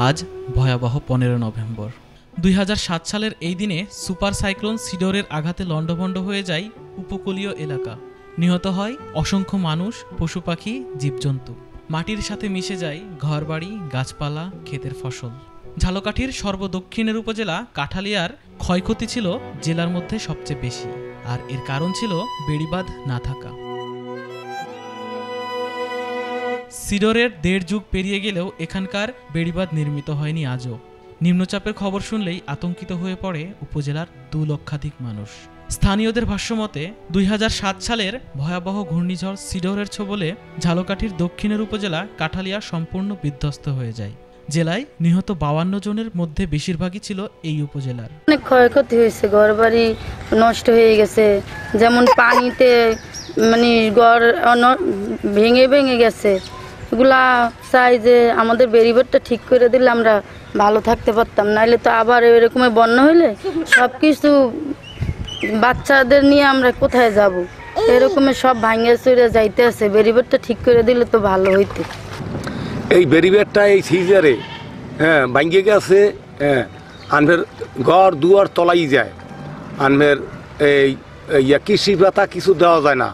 আজ ভয়াবহ 15 নভেম্বর 2007 সালের এই দিনে সুপার সাইক্লোন সিডরের আঘাতে লণ্ডভণ্ড হয়ে যায় উপকূলীয় এলাকা। নিহত হয় অসংখ্য মানুষ, পশু পাখি, জীবজন্তু। মাটির সাথে মিশে যায় ঘরবাড়ি, গাছপালা, ক্ষেতের ফসল। ঝালকাঠির সর্বদক্ষিণের উপজেলা কাঠালিয়ার ক্ষয়ক্ষতি ছিল জেলার মধ্যে সবচেয়ে বেশি, আর এর কারণ ছিল বেড়িবাঁধ না থাকা। সিডরের 1.5 যুগ পেরিয়ে গেলেও এখানকার বেড়িবাঁধ নির্মিত হয়নি আজও। নিম্নচাপের খবর শুনলেই আতঙ্কিত হয়ে পড়ে উপজেলার 2 লক্ষাধিক মানুষ। স্থানীয়দের ভাষ্যমতে 2007 সালের ভয়াবহ ঘূর্ণিঝড় সিডরের ছোবলে ঝালকাঠির দক্ষিণের উপজেলা কাঠালিয়া সম্পূর্ণ বিধ্বস্ত হয়ে যায়। জেলায় নিহত 52 জনের মধ্যে বেশিরভাগই ছিল এই উপজেলার। অনেক ক্ষয়ক্ষতি হয়েছে, ঘরবাড়ি নষ্ট হয়ে গেছে, যেমন পানিতে ঘর ভেঙে ভেঙে গেছে। এগুলা চাই যে আমাদের বেড়িবাঁধটা ঠিক করে দিলে আমরা ভালো থাকতে পারতাম, নাইলে তো আবার এরকম বন্যা হইলে সব কিছু বাচ্চাদের নিয়ে আমরা কোথায় যাব, এরকমের সব ভাঙে চড়ে যাইতে আছে। বেড়িবাঁধটা ঠিক করে দিলে তো ভালো হইতে। এই বেড়িবাঁধটা এই সিজারে ভাঙিয়ে গেছে, আনফের ঘর দুয়ার তলাই যায়, আনফের এই কৃষি পাতা কিছু দেওয়া যায় না,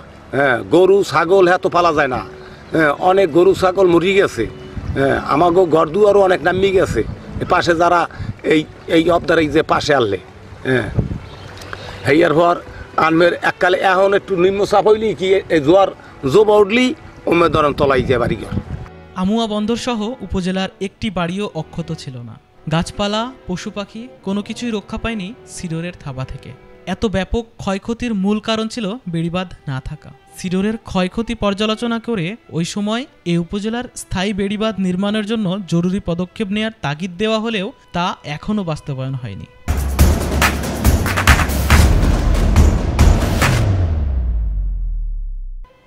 গরু ছাগল তো পালা যায় না, অনেক গরু ছাগল মরি গেছে, আমাকে ঘর দুয়ারও অনেক নামিয়ে গেছে। পাশে যারা এই অবদার এই যে পাশে আনলে হেয়ার পর আনমের এককালে এখন একটু নিম্নচাপ হইলি কি জোয়ার জোবা উঠলি ওমের ধরেন তলাই যায় বাড়িঘর। আমুয়া বন্দর সহ উপজেলার একটি বাড়িও অক্ষত ছিল না। গাছপালা, পশু পাখি কোনো কিছুই রক্ষা পায়নি সিডরের থাবা থেকে। এত ব্যাপক ক্ষয়ক্ষতির মূল কারণ ছিল বেড়িবাঁধ না থাকা। সিডরের ক্ষয়ক্ষতি পর্যালোচনা করে ওই সময় এ উপজেলার স্থায়ী বেড়িবাঁধ নির্মাণের জন্য জরুরি পদক্ষেপ নেওয়ার তাগিদ দেওয়া হলেও তা এখনও বাস্তবায়ন হয়নি।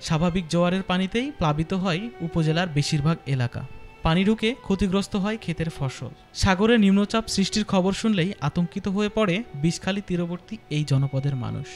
স্বাভাবিক জোয়ারের পানিতেই প্লাবিত হয় উপজেলার বেশিরভাগ এলাকা। পানি ঢুকে ক্ষতিগ্রস্ত হয় ক্ষেতের ফসল। সাগরে নিম্নচাপ সৃষ্টির খবর শুনলেই আতঙ্কিত হয়ে পড়ে বিষখালী তীরবর্তী এই জনপদের মানুষ।